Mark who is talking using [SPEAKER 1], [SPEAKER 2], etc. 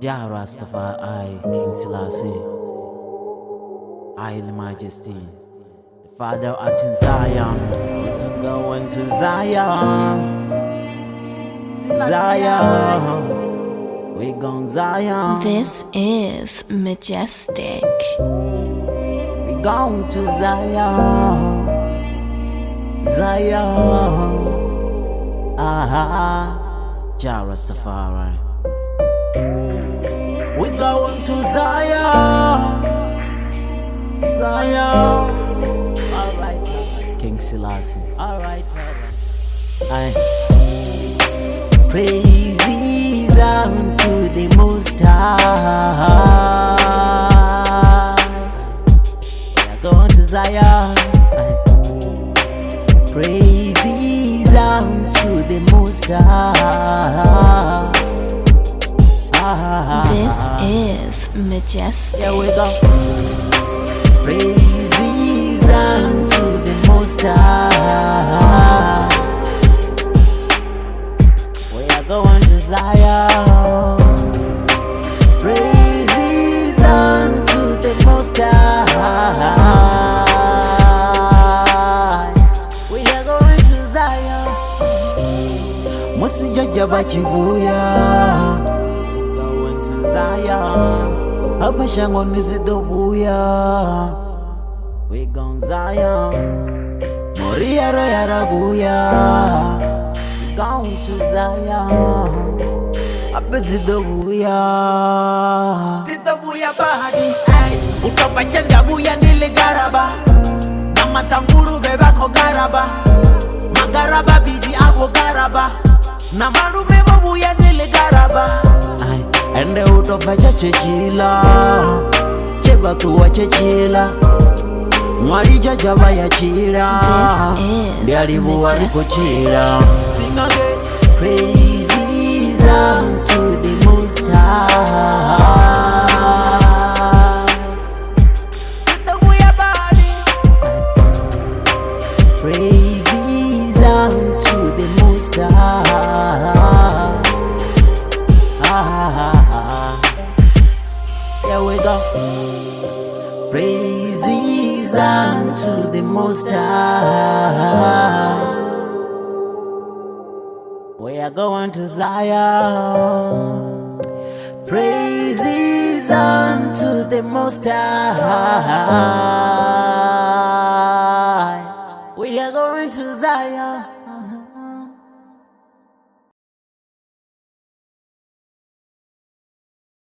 [SPEAKER 1] Jah Rastafari, King Selassie, Haile Majesty, the Father art in Zion. We're going to Zion, Zion, we're going Zion.
[SPEAKER 2] This is majestic.
[SPEAKER 1] We're going to Zion, Zion. Jah Rastafari. We're going to Zion, Zion. Alright, King Selassie. Alright. Praises unto the Most High. We're going to Zion. Praises unto the Most High.
[SPEAKER 2] This is majestic.
[SPEAKER 1] Here we go. Praises unto the Most High. We are going to Zion. Praises unto the Most High. We are going to Zion. Musijaja bachibuya. Zion, Abashango Nizidobuya. We gon' Zion, Moria Royarabuya. We gon' to Zion, Abezidobuya. Zidobuya Bahadi, Utopa Chandabuya Niligaraba. Namatangulu Bebako Garaba. Magaraba busy Abo Garaba. Namaru Bebabuya Niligaraba. Ende utopacha chechila cheba tuwa chechila mwali jajaba ya chila ndialibu walikuchila. Sing again. Praises unto the Most High. Praises unto the Most High. Here we go. Praises unto the Most High. We are going to Zion. Praises unto the Most High. We are going to Zion.